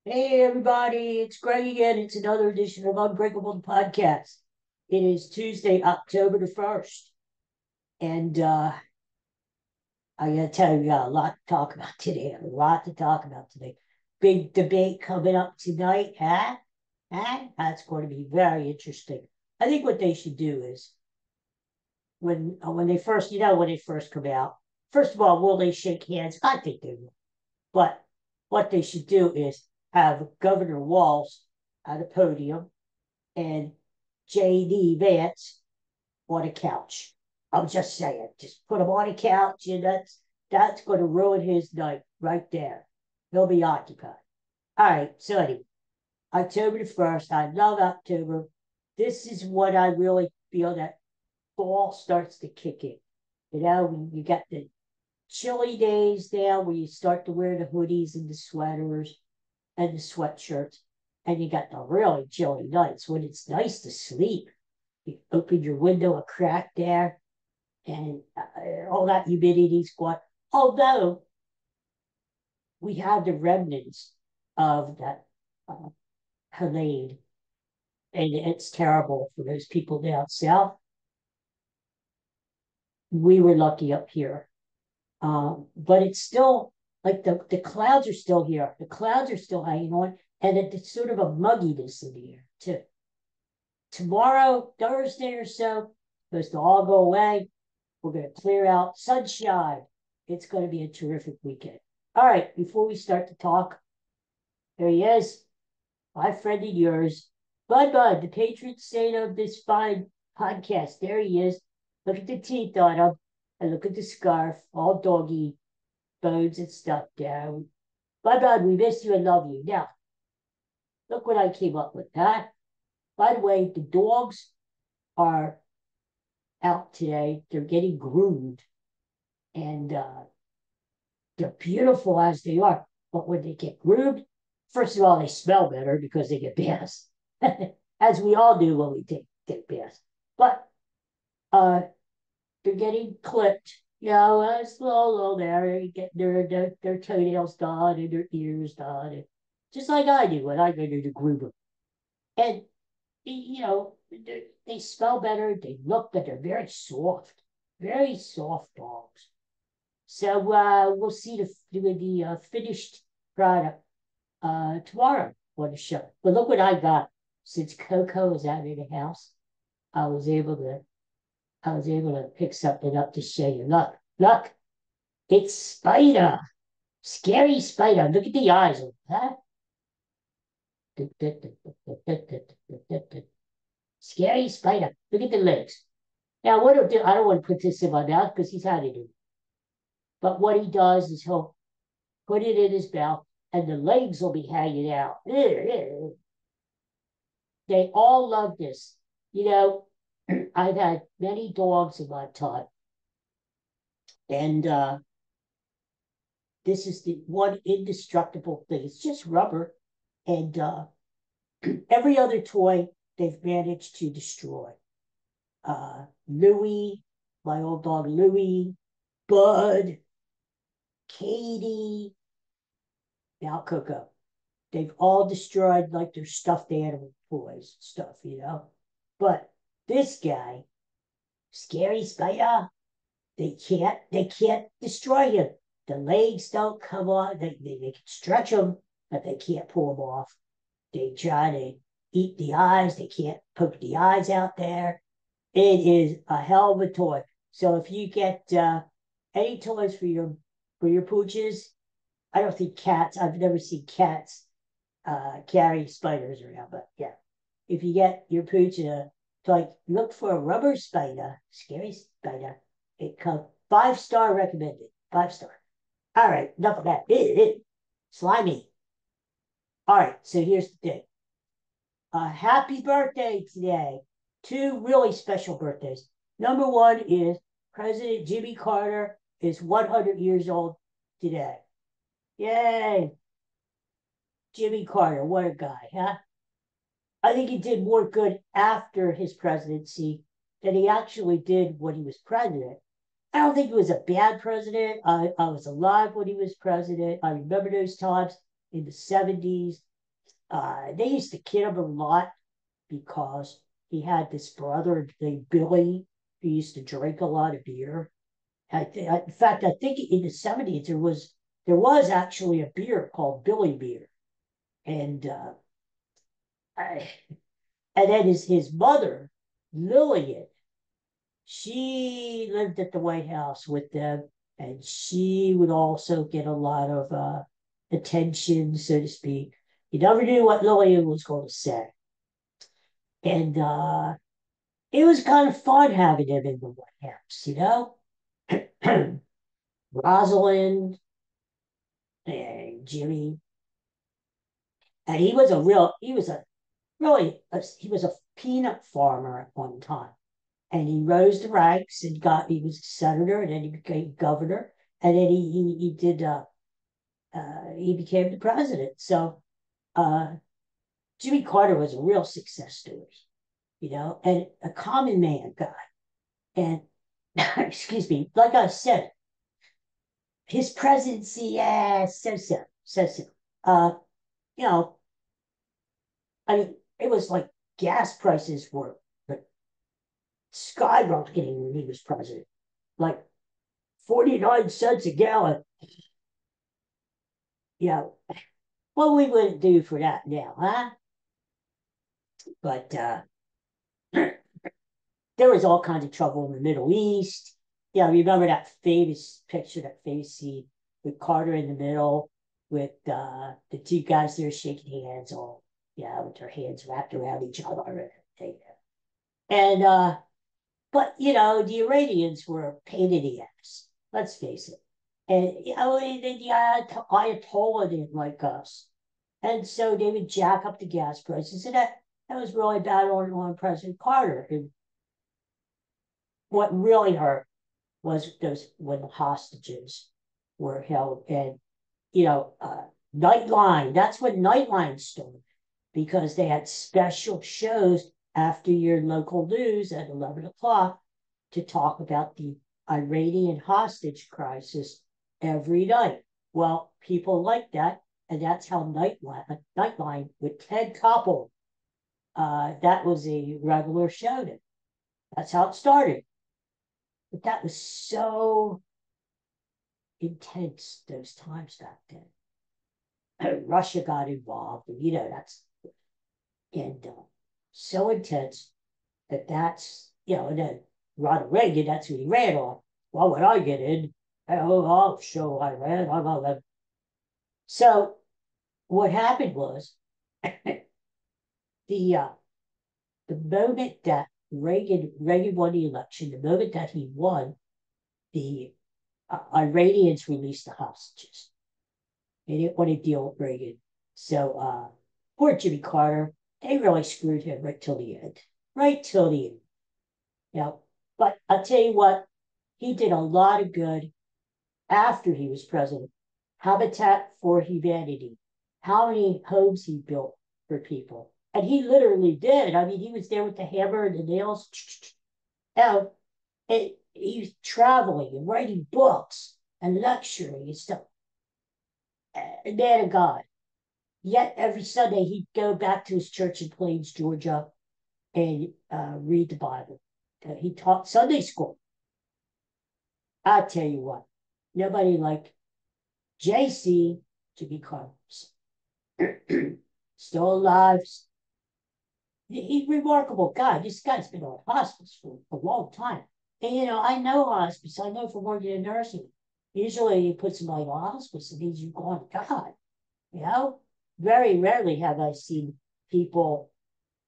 Hey everybody, it's Greg again. It's another edition of Unbreakable the podcast. It is Tuesday, October the 1st. And I gotta tell you, we got a lot to talk about today. A lot to talk about today. Big debate coming up tonight, huh? Huh? That's going to be very interesting. I think what they should do is when they first, when they first come out, first of all, will they shake hands? I think they will. But what they should do is have Governor Walz at a podium and J.D. Vance on a couch. I'm just saying, just put him on a couch, and that's going to ruin his night right there. He'll be occupied. All right, so anyway, October the 1st. I love October. This is what I really feel that fall starts to kick in. You got the chilly days now where you start to wear the hoodies and the sweaters and the sweatshirts. And you got the really chilly nights when it's nice to sleep. You open your window a crack there, and all that humidity's gone. Although we have the remnants of that uh, Helene, and it's terrible for those people down south. We were lucky up here. But it's still like the clouds are still here. The clouds are still hanging on, and it's sort of a mugginess in the air, too. Tomorrow, Thursday or so, supposed to all go away. We're going to clear out sunshine. It's going to be a terrific weekend. All right, before we start to talk, there he is, my friend and yours, Bud, the patron saint of this fine podcast. There he is. Look at the teeth on him, and look at the scarf, all doggy bones and stuff there. Bud, we miss you and love you. Now, look what I came up with, huh? By the way, the dogs are out today. They're getting groomed, and they're beautiful as they are. But when they get groomed, first of all, they smell better because they get baths, as we all do when we take baths. But uh, they're getting clipped. It's a little there. They get their toenails done and their ears done, and just like I do when I go to the groomer. And they smell better. They look better. They're very soft dogs. So we'll see the finished product tomorrow on the show. But look what I got since Coco was out of the house. I was able to I was able to pick something up to show you. Look, it's Spider, scary Spider. Look at the eyes, huh? Scary Spider. Look at the legs. Now, what I'll do, I don't want to put this in my mouth because he's had it in. But what he does is he'll put it in his mouth, and the legs will be hanging out. They all love this. You know, I've had many dogs in my time, and this is the one indestructible thing. It's just rubber, and every other toy they've managed to destroy. Louie, my old dog Louie, Bud, Katie, now Coco. They've all destroyed like their stuffed animal toys stuff. But this guy, Scary Spider, they can't destroy him. The legs don't come on. They can stretch them, but they can't pull them off. They try to eat the eyes. They can't poke the eyes out there. It is a hell of a toy. So if you get any toys for your pooches, I don't think cats. I've never seen cats carry spiders around, but yeah, if you get your pooch like look for a rubber spider, scary spider. It comes 5-star recommended. 5-star. All right, enough of that. Slimy. All right, so here's the thing. Happy birthday today. Two really special birthdays. Number one is President Jimmy Carter is 100 years old today. Yay. Jimmy Carter, what a guy, huh? I think he did more good after his presidency than he actually did when he was president. I don't think he was a bad president. I was alive when he was president. I remember those times in the 70s they used to kid him a lot because he had this brother named Billy who used to drink a lot of beer. In fact, I think in the 70s there was actually a beer called Billy Beer, and I, and then his mother Lillian, she lived at the White House with them, and she would also get a lot of attention, so to speak. You never knew what Lillian was going to say, and it was kind of fun having him in the White House, you know. Rosalind and Jimmy, and he was a peanut farmer at one time, and he rose the ranks and he was a senator, and then he became governor, and then he became the president. So uh, Jimmy Carter was a real success story, you know, and a common man guy. And excuse me, like I said, his presidency, yeah, so. Uh, you know, I mean, it was like gas prices were like skyrocketing when he was president, like 49 cents a gallon. You know, what we wouldn't do for that now, huh? But there was all kinds of trouble in the Middle East. Yeah, remember that famous picture, that famous scene with Carter in the middle, with the two guys there shaking hands, all yeah, with their hands wrapped around each other and everything. And but you know, the Iranians were a pain in the ass. Let's face it. And you know, the Ayatollah didn't like us, and so they would jack up the gas prices, and that was really bad on President Carter. And what really hurt was those when the hostages were held, and you know, Nightline. That's when Nightline started, because they had special shows after your local news at 11 o'clock to talk about the Iranian hostage crisis every night. Well, people like that, and that's how Nightline with Ted Koppel. That was a regular show. That's how it started. But that was so intense those times back then. Russia got involved, and you know that's and so intense that's you know, and then Ronald Reagan, that's who he ran on. Well, when I get in, I'll show I ran. I'm on. So what happened was the uh, the moment that Reagan won the election, the moment that he won, the Iranians released the hostages. They didn't want to deal with Reagan. So poor Jimmy Carter, they really screwed him right till the end. Right till the end. You know, but I'll tell you what, he did a lot of good after he was president. Habitat for Humanity. How many homes he built for people. And he literally did. I mean, he was there with the hammer and the nails. And he was traveling and writing books and lecturing and stuff. A man of God. Yet every Sunday he'd go back to his church in Plains, Georgia, and read the Bible. He taught Sunday school. I tell you what, nobody like JC to be Carlos. Still alive. He's a remarkable guy. This guy's been on hospice for a long time. And you know, I know hospice. I know from working in nursing. Usually you put somebody on hospice, it means you've gone to God. You know? Very rarely have I seen people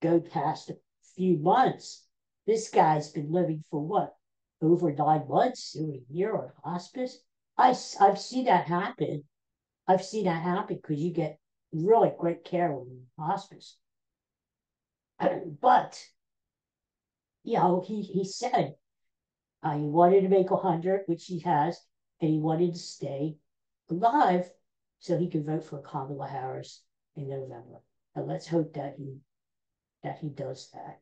go past a few months. This guy's been living for what? Over 9 months, or a year on hospice. I've seen that happen. I've seen that happen because you get really great care when you're in hospice. But you know, he said he wanted to make 100, which he has, and he wanted to stay alive so he could vote for Kamala Harris in November. And let's hope that he does that.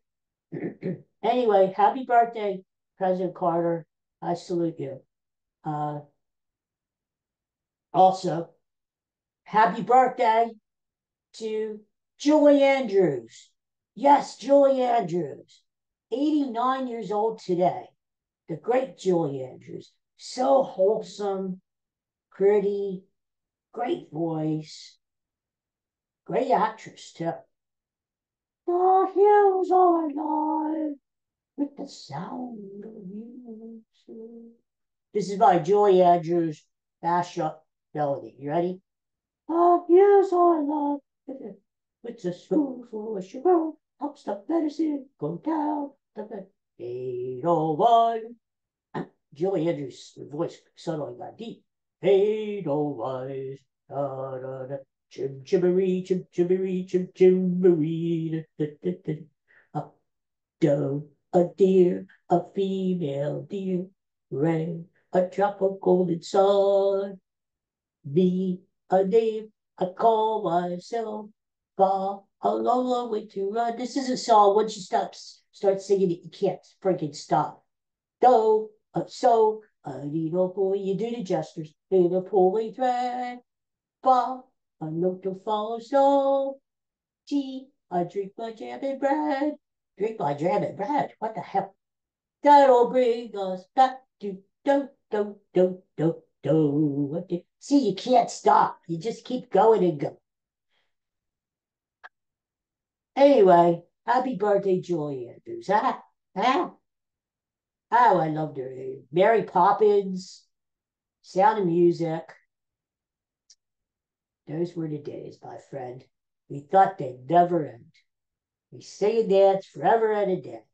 Anyway, happy birthday, President Carter. I salute you. Also, happy birthday to Julie Andrews. Yes, Julie Andrews. 89 years old today. The great Julie Andrews. So wholesome, pretty, great voice, great actress, too. The hills are alive with the sound of music. This is by Julie Andrews, mashup melody. You ready? The hills are alive with the spoon full of sugar. Helps the medicine go down. The 801. Julie Andrews' voice suddenly got deep. 801. Da, da, da. Chim chimmery, chim chimmery, chim chimmery. A doe, a deer, a female deer, ran a drop of golden sun. Me, a name, I call myself. Far a long, long way to run. This is a song. Once you start singing it, you can't freaking stop. Do, so, a little boy, you do the gestures. In a pulling thread. Ba, a note to follow. So, T, I drink my jam and bread. Drink my jam and bread. What the hell? That'll bring us back to do. See, you can't stop. You just keep going and go. Anyway, happy birthday, Julie Andrews. Oh, I loved her. Mary Poppins, Sound of Music. Those were the days, my friend. We thought they'd never end. We sing and dance forever and a day.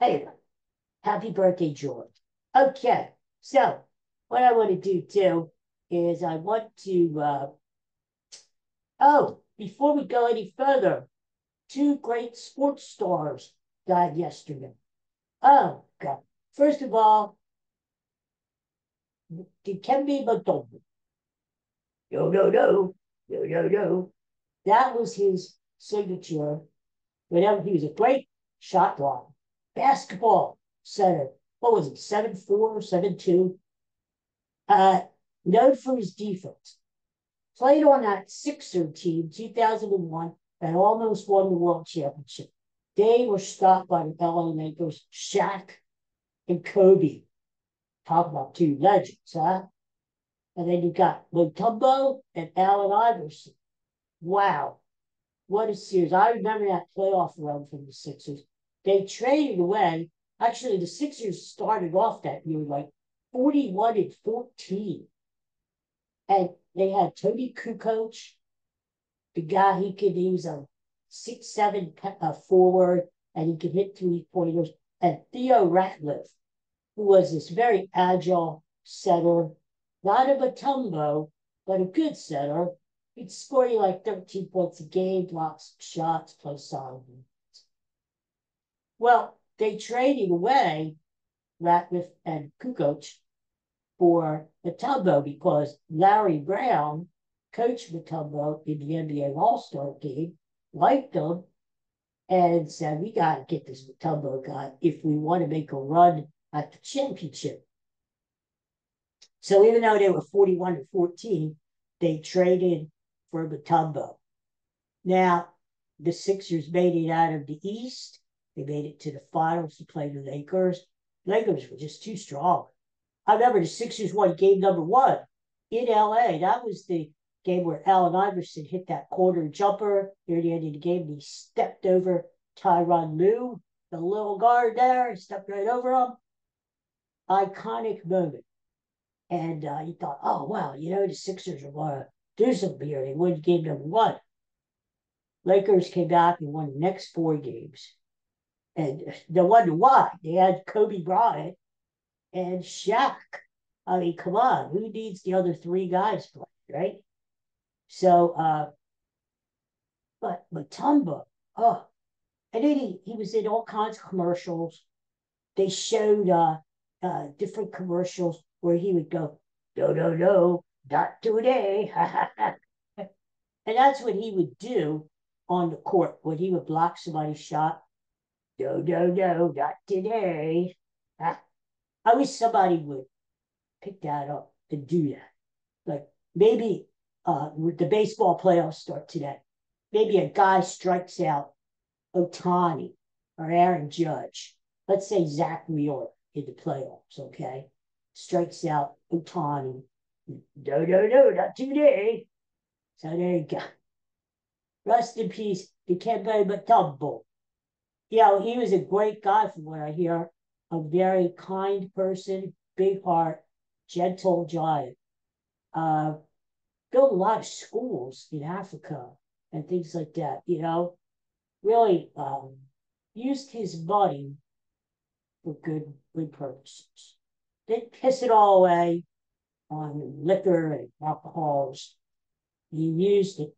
Anyway, happy birthday, George. Okay, so what I want to do too is I want to, before we go any further, two great sports stars died yesterday. Oh, God. First of all, Dikembe Mutombo. No. That was his signature. Whenever he was a great shot blocker, basketball center. What was it, 7'4", 7'2"? Known for his defense. Played on that Sixer team, 2001, and almost won the world championship. They were stopped by the LA Lakers, Shaq and Kobe. Talk about two legends, huh? And then you got Mutombo and Allen Iverson. Wow. What a series. I remember that playoff run from the Sixers. They traded away. Actually, the Sixers started off that year like 41-14. And they had Tony Kukoc, the guy he was a 6'7" forward, and he could hit 3-pointers. And Theo Ratliff, who was this very agile setter, not a Mutombo, but a good setter. He'd score you like 13 points a game, blocks shots, play solid. Well, they traded away Ratliff and Kukoc for Mutombo because Larry Brown coached Mutombo in the NBA All-Star game, liked him, and said, we got to get this Mutombo guy if we want to make a run at the championship. So even though they were 41-14, they traded for Mutombo. Now, the Sixers made it out of the East. They made it to the finals to play the Lakers. The Lakers were just too strong. I remember the Sixers won game number 1 in LA. That was the game where Allen Iverson hit that corner jumper near the end of the game. He stepped over Tyronn Lue, the little guard there. He stepped right over him. Iconic moment. And he thought, oh, wow, the Sixers are going to do something here. They won game number 1. Lakers came back and won the next 4 games. And they wonder why. They had Kobe Bryant and Shaq. I mean, come on. Who needs the other 3 guys playing, right? So, but Mutombo, and then he was in all kinds of commercials. They showed different commercials where he would go, no, not today. And that's what he would do on the court when he would block somebody's shot. No, not today. I wish somebody would pick that up and do that. Like maybe the baseball playoffs start today. maybe a guy strikes out Ohtani or Aaron Judge. Let's say Zach Wheeler in the playoffs, okay? Strikes out Ohtani. No, not today. So there you go. Rest in peace, Dikembe Mutombo. He was a great guy from what I hear. A very kind person, big heart, gentle giant. Built a lot of schools in Africa and things like that, really used his money for good purposes. Didn't piss it all away on liquor and alcohols. He used it,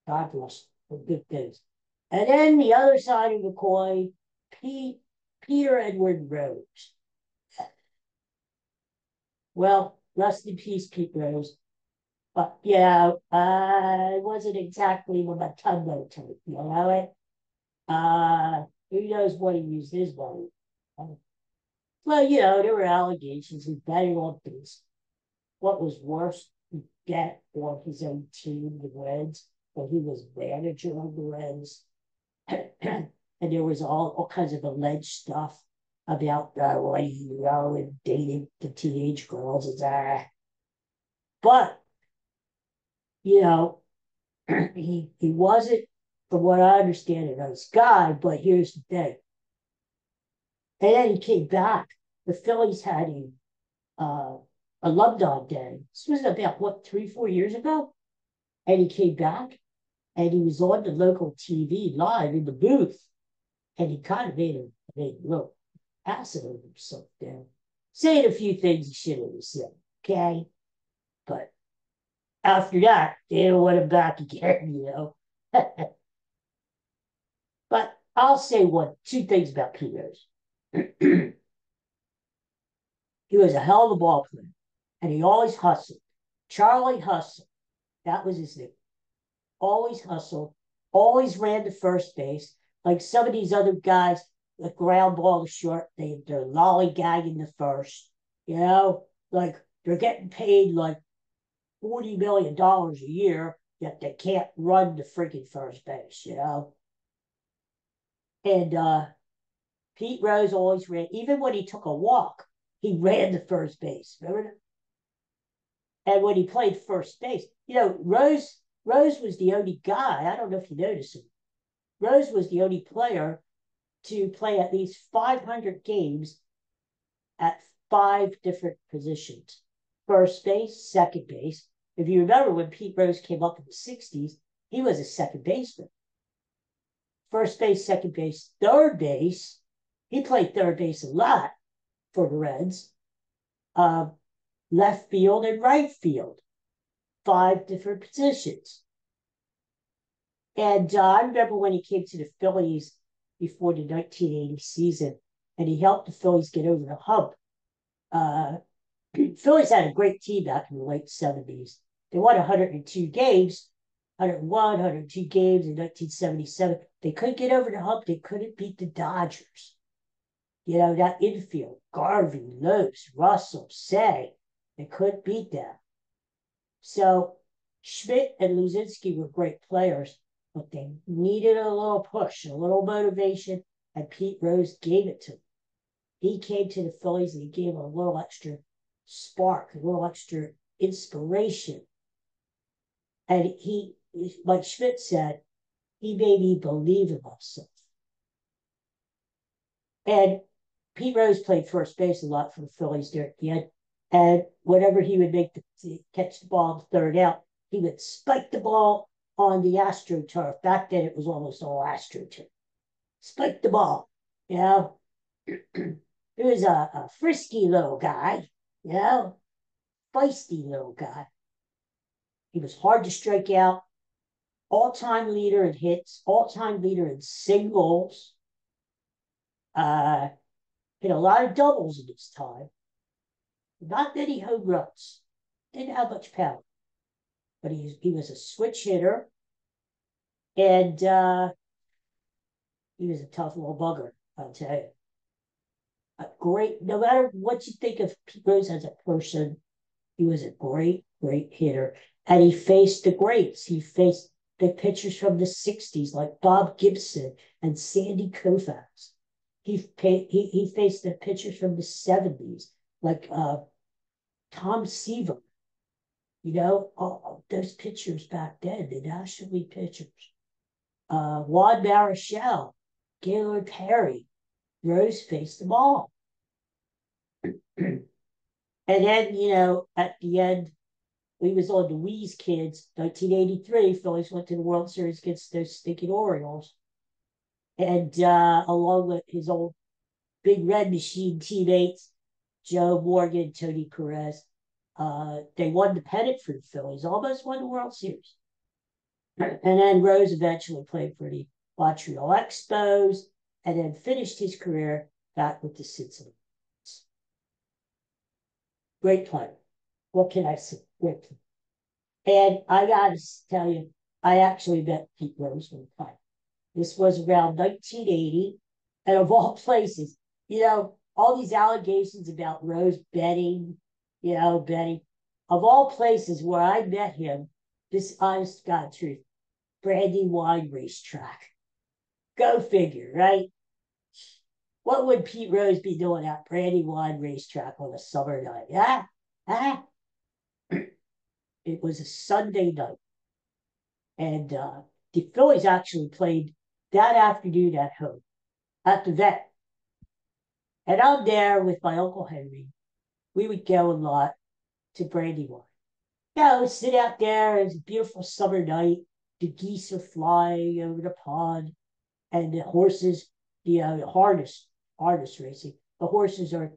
God bless, for good things. And then the other side of the coin, Peter Edward Rose. Well, rest in peace, Pete Rose. But yeah, I wasn't exactly with a tugboat type, it? Who knows what he used his money? Well, there were allegations of betting on things. What was worse, he bet on his own team, the Reds, when he was manager of the Reds. And there was all kinds of alleged stuff about and dating the teenage girls and that. But he wasn't, from what I understand, a nice guy. But here's the thing. And then he came back. The Phillies had a alumni day. This was about 3-4 years ago. And he came back and he was on the local TV live in the booth. And he kind of made a little acid of himself there, saying a few things he shouldn't have said. Okay. But after that, they didn't want him back again, But I'll say two things about Pete Rose. He was a hell of a ball player, and he always hustled. Charlie Hustle, that was his name. Always hustled, always ran to first base. Like some of these other guys, the ground ball to short, they're lollygagging the first. Like they're getting paid like $40 million a year, yet they can't run the freaking first base, And Pete Rose always ran, even when he took a walk, he ran the first base. Remember that? And when he played first base, Rose was the only guy, I don't know if you noticed him, Rose was the only player to play at least 500 games at 5 different positions. First base, second base. If you remember when Pete Rose came up in the 60s, he was a second baseman. First base, second base, third base. He played third base a lot for the Reds. Left field and right field. 5 different positions. And I remember when he came to the Phillies before the 1980 season, and he helped the Phillies get over the hump. Phillies had a great team back in the late 70s. They won 102 games, 101, 102 games in 1977. They couldn't get over the hump. They couldn't beat the Dodgers. That infield, Garvey, Lopes, Russell, Say, they couldn't beat them. So Schmidt and Luzinski were great players, but they needed a little push, a little motivation, and Pete Rose gave it to them. He came to the Phillies and he gave them a little extra spark, a little extra inspiration. And he, like Schmidt said, he made me believe in myself. And Pete Rose played first base a lot for the Phillies there at the end. And whenever he would catch the ball in third out, he would spike the ball on the AstroTurf. Back then, it was almost all AstroTurf. Spike the ball, He was a frisky little guy, feisty little guy. He was hard to strike out. All-time leader in hits, all-time leader in singles. Hit a lot of doubles in his time. Not many home runs. Didn't have much power. But he was a switch hitter. And he was a tough little bugger, I'll tell you. No matter what you think of Pete Rose as a person, he was a great hitter. And he faced the greats. He faced the pitchers from the 60s, like Bob Gibson and Sandy Koufax. He faced the pitchers from the 70s, like Tom Seaver. All those pitchers back then, the National League pitchers. Juan Marichal, Gaylord Perry, Rose faced them all. And then, at the end, we was on the Wheeze Kids, 1983. Phillies went to the World Series against those stinking Orioles. And along with his old Big Red Machine teammates, Joe Morgan, Tony Perez, they won the pennant for the Phillies, almost won the World Series. And then Rose eventually played for the Montreal Expos and then finished his career back with the Cincinnati. Great player. What can I say? Great player. And I got to tell you, I actually met Pete Rose one time. This was around 1980. And of all places, all these allegations about Rose betting, betting. Of all places where I met him, this honest God truth, Brandywine Racetrack. Go figure, right? What would Pete Rose be doing at Brandywine Racetrack on a summer night? It was a Sunday night. And the Phillies actually played that afternoon at home, at the vet. And I'm there with my Uncle Henry. We would go a lot to Brandywine. We'd sit out there. It's a beautiful summer night. The geese are flying over the pond. And the horses, the harness racing. The horses are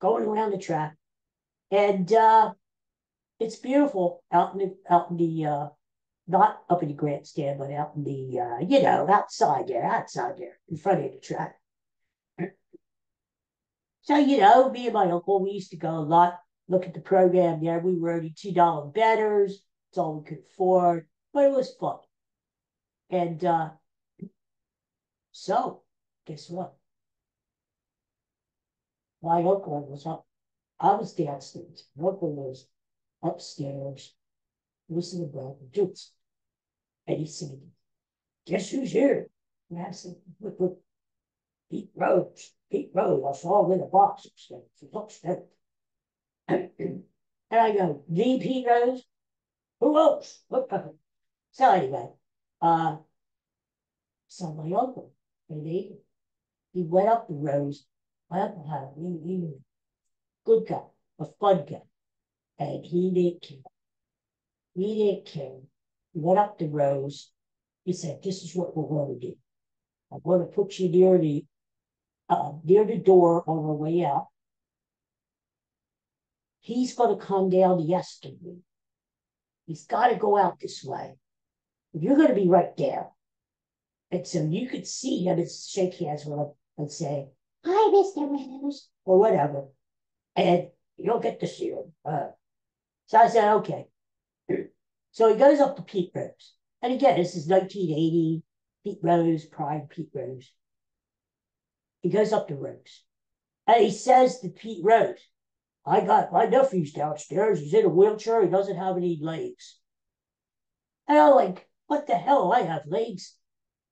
going around the track. And it's beautiful out in the not up in the grandstand, but out in the outside there, in front of the track. So, me and my uncle, we used to go a lot, look at the program there. We were only $2 bettors. It's all we could afford, but it was fun. And so, guess what? My uncle was up. I was downstairs. My uncle was upstairs, listening to the Dukes. And he said, guess who's here? And I said, look, Pete Rose. Pete Rose. I saw him in the box upstairs. He's upstairs. And I go, the Pete Rose? Who else? So anyway, so my uncle, he went up the Rose. My uncle had he good guy, a fun guy. And he didn't care. He didn't care. He went up the Rose. He said, this is what we're going to do. I'm going to put you near the door on our way out. He's going to come down the escalator. He's got to go out this way. You're going to be right there. And so you could see him and shake hands with him and say, hi, Mr. Rose, or whatever. And you'll get to see him. So I said, okay. So he goes up to Pete Rose. And again, this is 1980, Pete Rose, prime Pete Rose. He goes up to Rose. And he says to Pete Rose, I got my nephew's downstairs. He's in a wheelchair. He doesn't have any legs. And I'm like, what the hell? I have legs.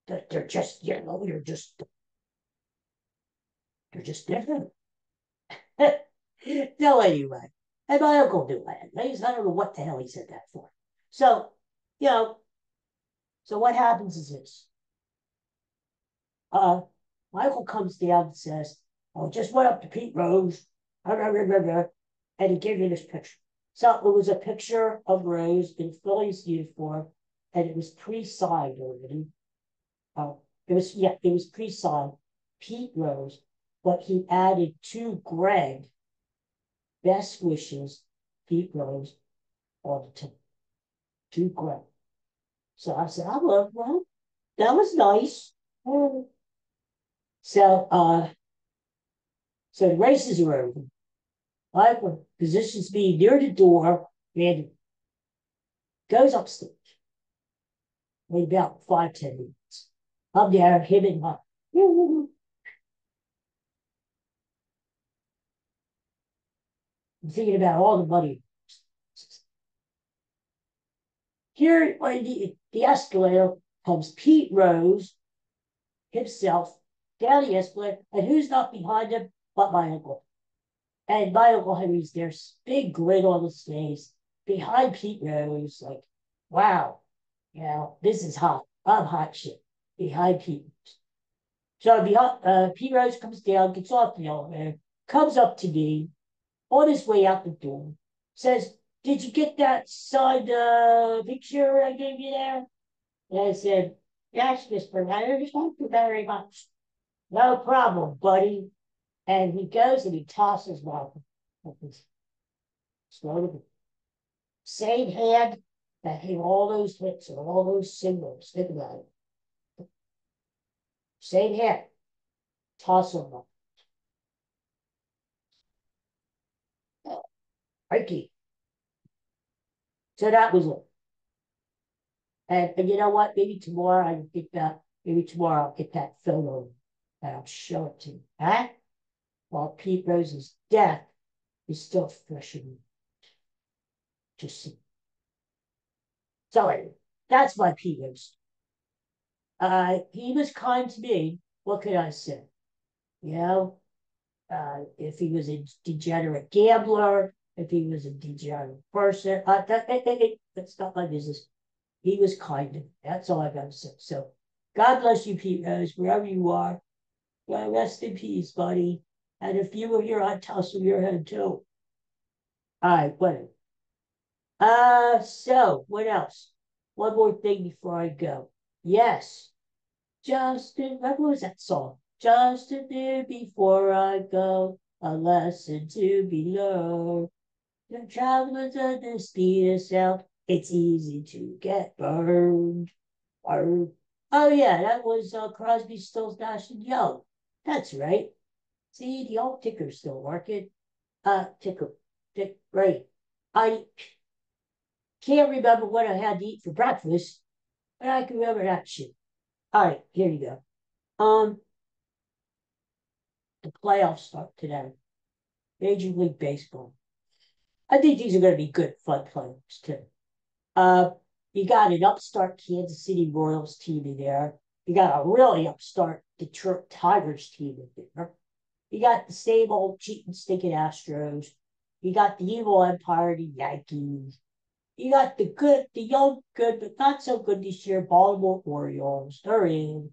They're just, they're just different. No, anyway. And my uncle knew I had legs. I don't know what the hell he said that for. So, so what happens is this. My uncle comes down and says, I just went up to Pete Rose. And he gave me this picture. So it was a picture of Rose in Phillies uniform, and it was pre-signed already. It was pre-signed. Pete Rose, but he added to Greg, best wishes, Pete Rose, on the top. To Greg. So I said, well, that was nice. So the races are over. My positions me near the door, and goes upstairs. Wait about 5-10 minutes. I'm there, him and my. I'm thinking about all the money. Here on the escalator comes Pete Rose himself down the escalator, and who's not behind him but my uncle. And my Uncle Henry's there, big grin on his face, behind Pete Rose, like, wow, this is hot. I'm hot shit. Behind Pete. So Pete Rose comes down, gets off the elevator, comes up to me on his way out the door, says, "Did you get that signed picture I gave you there?" And I said, "Yes, Mr. Leonard, thank you very much." "No problem, buddy." And he goes and he tosses one of his same hand that had all those hits and all those singles. Think about it. Same hand. Toss them up. Mikey. So that was it. And you know what? Maybe tomorrow I will get that. Maybe tomorrow I'll get that photo and I'll show it to you. Huh? While Pete Rose's death is still fresh in me. Just see. So anyway, that's my Pete Rose. He was kind to me. What could I say? You know, if he was a degenerate gambler, if he was a degenerate person, that's not my business. He was kind to me. That's all I got to say. So, God bless you, Pete Rose, wherever you are. Well, rest in peace, buddy. And if you were here, I'd tussle your head too. All right, whatever. So what else? One more thing before I go. Yes, Justin, what was that song? Just a bit before I go, a lesson to be learned. The travelers at the speed of sound, it's easy to get burned. Burned. Oh yeah, that was Crosby, Stills, Nash and Young. That's right. See, the old ticker's still working. Tick, right. I can't remember what I had to eat for breakfast, but I can remember that shit. All right, here you go. The playoffs start today. Major League Baseball. I think these are going to be good, fun playoffs too. Uh, you got an upstart Kansas City Royals team in there. You got a really upstart Detroit Tigers team in there. You got the same old cheating, stinking Astros. You got the evil empire, the Yankees. You got the good, the young, good, but not so good this year, Baltimore Orioles. They're in.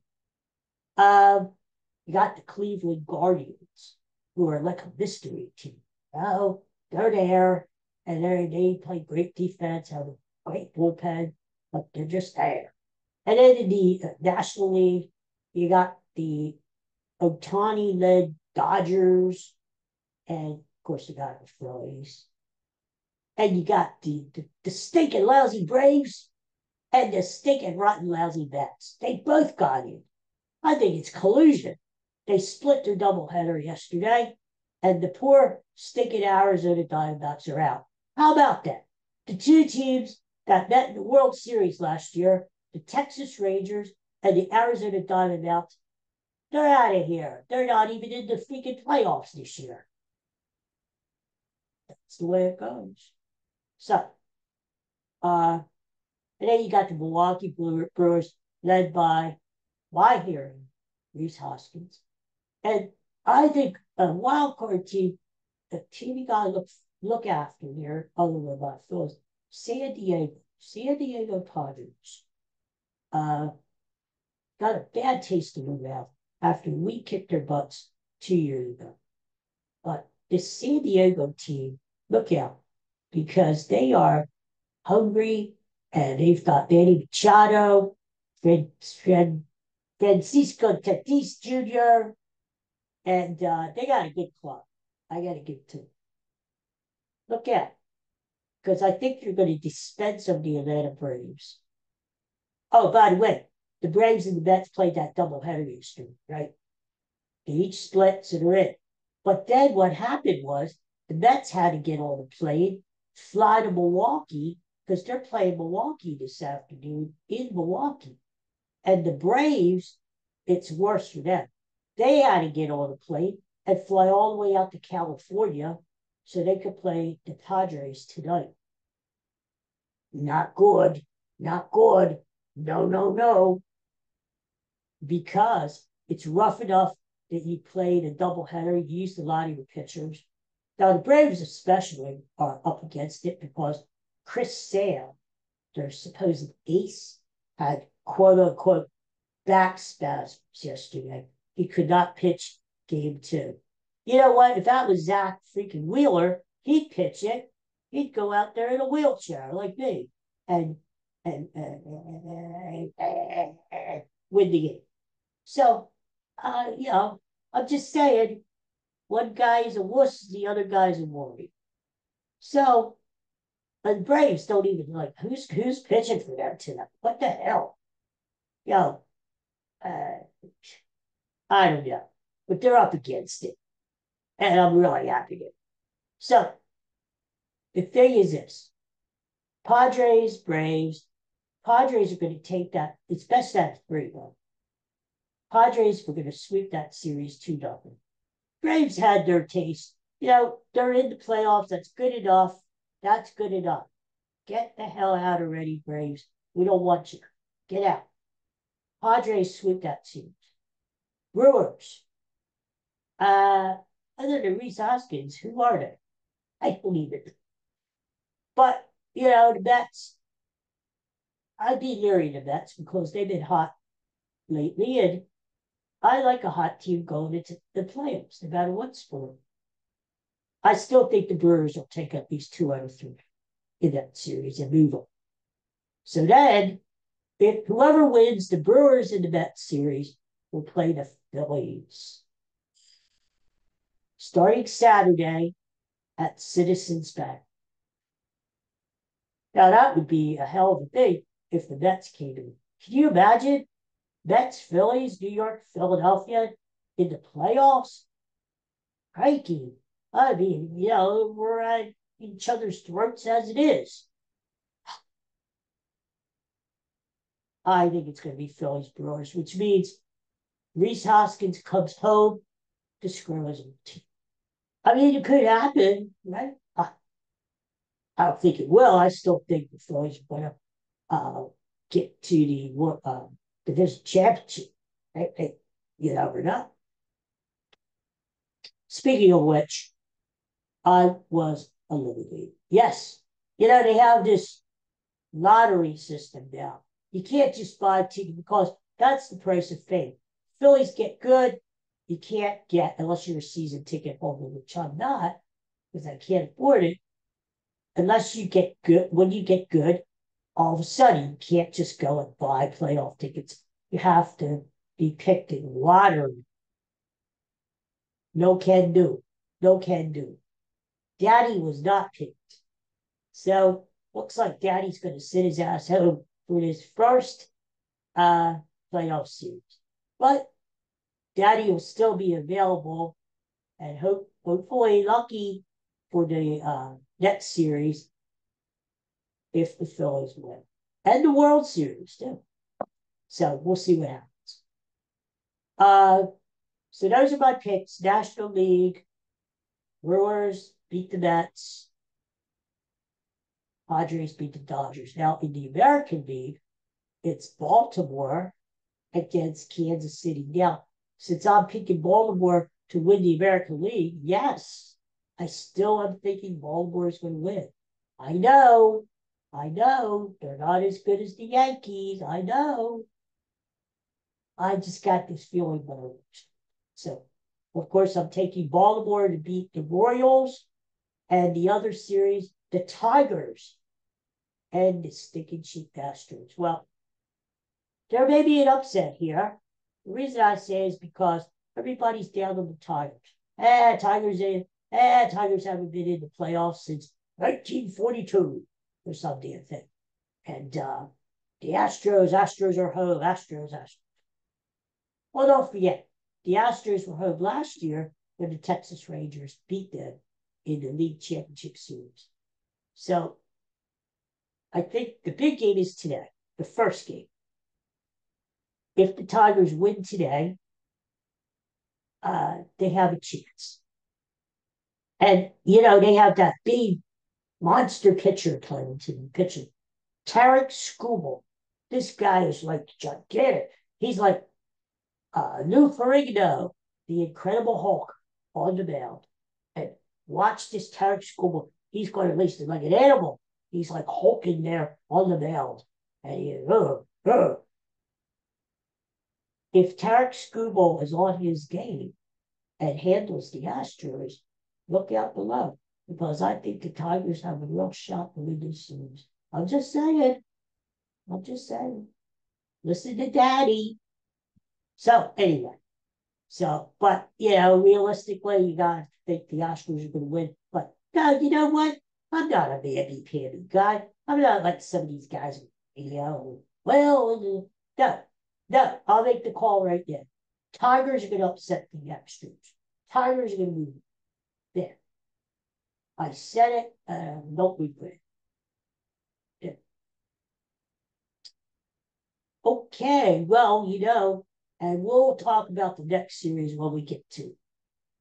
You got the Cleveland Guardians, who are like a mystery team. Oh, they're there, and they play great defense, have a great bullpen, but they're just there. And then in the National League, you got the Otani-led Dodgers, and of course you got the Phillies. And you got the stinking lousy Braves and the stinking rotten lousy Mets. They both got in. I think it's collusion. They split their doubleheader yesterday, and the poor stinking Arizona Diamondbacks are out. How about that? The two teams that met in the World Series last year, the Texas Rangers and the Arizona Diamondbacks, they're out of here. They're not even in the freaking playoffs this year. That's the way it goes. So, and then you got the Milwaukee Brewers led by my hearing, Reese Hoskins. And I think a wild card team, the team you got to look after here, other than my Phillies, San Diego Padres. Got a bad taste in their mouth after we kicked their butts 2 years ago. But this San Diego team, look out, because they are hungry and they've got Manny Machado, Francisco Tatis Jr., and they got a good club. I got to give it to them. Look out, because I think you're going to dispense of the Atlanta Braves. Oh, by the way, the Braves and the Mets played that doubleheader yesterday, right? They each split, so they're in. But then what happened was the Mets had to get on the plane, fly to Milwaukee, because they're playing Milwaukee this afternoon in Milwaukee. And the Braves, it's worse for them. They had to get on a plane and fly all the way out to California so they could play the Padres tonight. Not good. Not good. No, no, no. Because it's rough enough that you played a doubleheader. You used a lot of your pitchers. Now, the Braves especially are up against it because Chris Sale, their supposed ace, had quote unquote back spasms yesterday. He could not pitch game 2. You know what? If that was Zach freaking Wheeler, he'd pitch it. He'd go out there in a wheelchair like me and win the game. So, I'm just saying, one guy is a wuss, the other guy's a worry. So, the Braves don't even like who's pitching for them tonight. What the hell? Yo, uh, I don't know, but they're up against it, and I'm really happy to. So the thing is this: Padres, Braves. Padres are going to take that. It's best at 3-1. Padres were going to sweep that series 2-0. Braves had their taste. They're in the playoffs. That's good enough. That's good enough. Get the hell out already, Braves. We don't want you. Get out. Padres sweep that series. Brewers. Other than Rhys Hoskins, who are they? I believe it. But, the Mets, I'd be leery of the Mets because they've been hot lately, and I like a hot team going into the playoffs, no matter what sport. I still think the Brewers will take at least 2 out of 3 in that series and move on. So then, if whoever wins the Brewers and the Mets series will play the Phillies. Starting Saturday at Citizens Bank. Now, that would be a hell of a thing if the Mets came in. Can you imagine Mets, Phillies, New York, Philadelphia in the playoffs? Crikey. I mean, we're at each other's throats as it is. I think it's going to be Phillies Brewers, which means Rhys Hoskins comes home to screw his team. I mean, it could happen, right? I don't think it will. I still think the Phillies are going to get to the division championship. Right? You never know. Speaking of which, I was eliminated. Yes, they have this lottery system now. You can't just buy tickets because that's the price of fame. Phillies get good. You can't get, unless you're a season ticket holder, which I'm not, because I can't afford it. Unless you get good, when you get good, all of a sudden you can't just go and buy playoff tickets. You have to be picked in lottery. No can do. No can do. Daddy was not picked. So looks like Daddy's going to sit his ass home for his first playoff series. But Daddy will still be available and hopefully lucky for the next series if the Phillies win. And the World Series, too. So we'll see what happens. So those are my picks. National League. Brewers beat the Mets. Padres beat the Dodgers. Now, in the American League, it's Baltimore against Kansas City. Now, since I'm picking Baltimore to win the American League, yes, I still am thinking Baltimore is going to win. I know. They're not as good as the Yankees. I know. I just got this feeling better. So, of course, I'm taking Baltimore to beat the Royals and the other series, the Tigers and the stinking cheap Astros. Well, there may be an upset here. The reason I say is because everybody's down on the Tigers. Tigers haven't been in the playoffs since 1942 or some damn thing. And the Astros are home. Astros. Well, don't forget, the Astros were home last year when the Texas Rangers beat them in the league championship series. So I think the big game is today, the first game. If the Tigers win today, they have a chance. And, they have that big monster pitcher playing to them, pitching. Tarek Skubal. This guy is like gigantic. He's like Lou Ferrigno, the Incredible Hulk, on the mound. And watch this Tarek Skubal. He's going to release it like an animal. He's like hulking there on the mound. And if Tarek Skubal is on his game and handles the Astros, look out below. Because I think the Tigers have a real shot to win this series. I'm just saying. I'm just saying. Listen to Daddy. So anyway, but realistically, you gotta think the Oscars are gonna win. But no, you know what? I'm not a mamby-pamby guy. I'm not like some of these guys. No. I'll make the call right now. Tigers are gonna upset the Astros. Tigers are gonna move there. I said it, and don't regret it. Okay, well, and we'll talk about the next series when we get to it.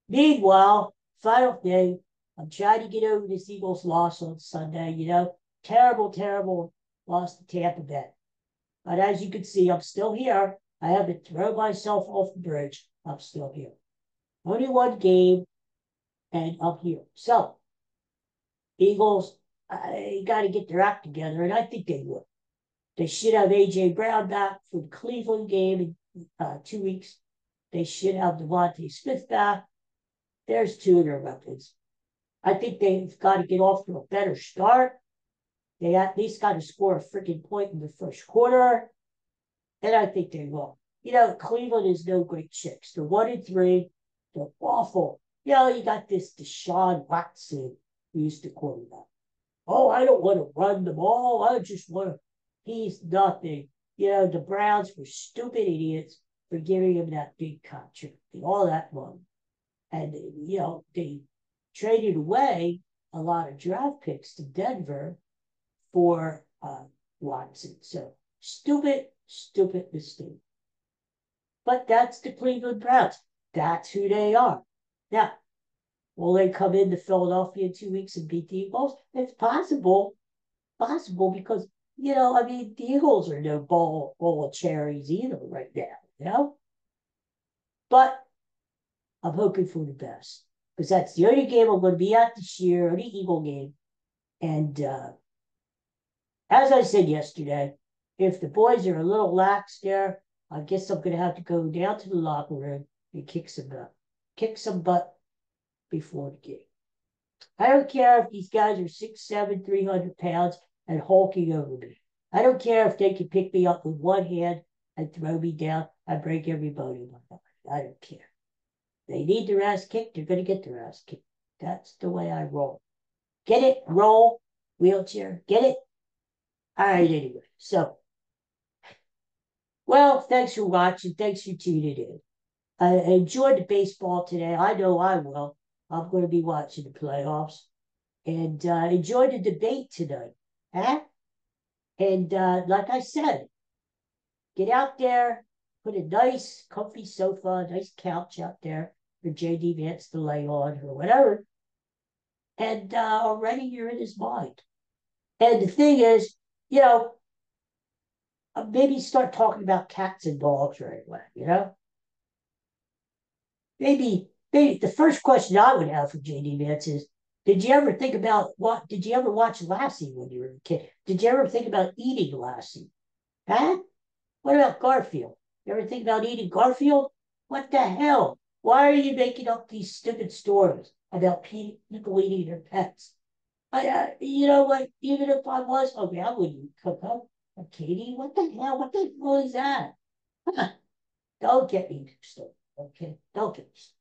Meanwhile, final thing, I'm trying to get over this Eagles loss on Sunday, terrible, terrible loss to Tampa Bay. But as you can see, I'm still here. I haven't thrown myself off the bridge. I'm still here. Only one game, and I'm here. So, Eagles, got to get their act together, and I think they will. They should have A.J. Brown back for the Cleveland game in 2 weeks. They should have Devontae Smith back. There's two of their weapons. I think they've got to get off to a better start. They at least got to score a freaking point in the first quarter. And I think they will. Cleveland is no great chicks. They're 1-3. They're awful. You got this Deshaun Watson who used to quarterback. Oh, I don't want to run the ball. I just want to. He's nothing. The Browns were stupid idiots for giving him that big contract and all that money. And, they traded away a lot of draft picks to Denver for Watson. So, stupid mistake. But that's the Cleveland Browns. That's who they are. Now, will they come into Philadelphia in 2 weeks and beat the Eagles? It's possible. Because, the Eagles are no bowl of cherries either right now, But I'm hoping for the best because that's the only game I'm going to be at this year, only Eagle game. And as I said yesterday, if the boys are a little lax there, I guess I'm going to have to go down to the locker room and kick some butt before the game. I don't care if these guys are 6'7", 300 pounds and hulking over me. I don't care if they can pick me up with one hand and throw me down and break every bone in my body. I don't care. They need their ass kicked, they're going to get their ass kicked. That's the way I roll. Get it? Roll. Wheelchair. Get it? All right, anyway. So, well, thanks for watching. Thanks for tuning in. I enjoyed the baseball today. I know I will. I'm going to be watching the playoffs. And enjoyed the debate tonight. Huh? And like I said, get out there, put a nice, comfy sofa, nice couch out there for JD Vance to lay on or whatever. And already you're in his mind. And the thing is, maybe start talking about cats and dogs right away, Maybe the first question I would have for JD Vance is, did you ever watch Lassie when you were a kid? Did you ever think about eating Lassie? Huh? What about Garfield? You ever think about eating Garfield? What the hell? Why are you making up these stupid stories about people eating their pets? You know what? Even if I was, okay, I wouldn't cook up a kitty. What the hell? What the hell is that? Don't get me started, okay? Don't get me started.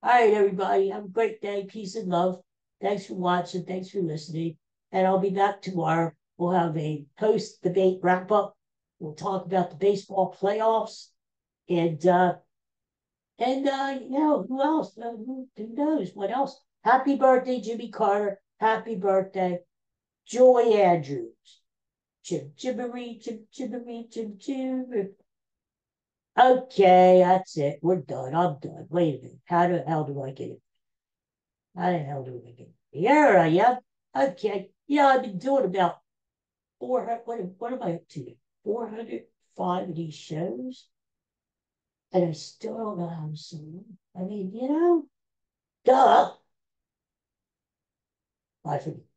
All right, everybody. Have a great day. Peace and love. Thanks for watching. Thanks for listening. And I'll be back tomorrow. We'll have a post-debate wrap-up. We'll talk about the baseball playoffs. And who else? Who knows what else? Happy birthday, Jimmy Carter. Happy birthday, Joy Andrews. Chim, chimmery, chim, chimmery, chim, chim. Okay, that's it. We're done. I'm done. Wait a minute. How the hell do I get it? How the hell do I get it? Here I am. Okay. Yeah, I've been doing about 400. What am I up to? 405 of these shows. And I still don't know how to sing them. I mean, duh. I forget.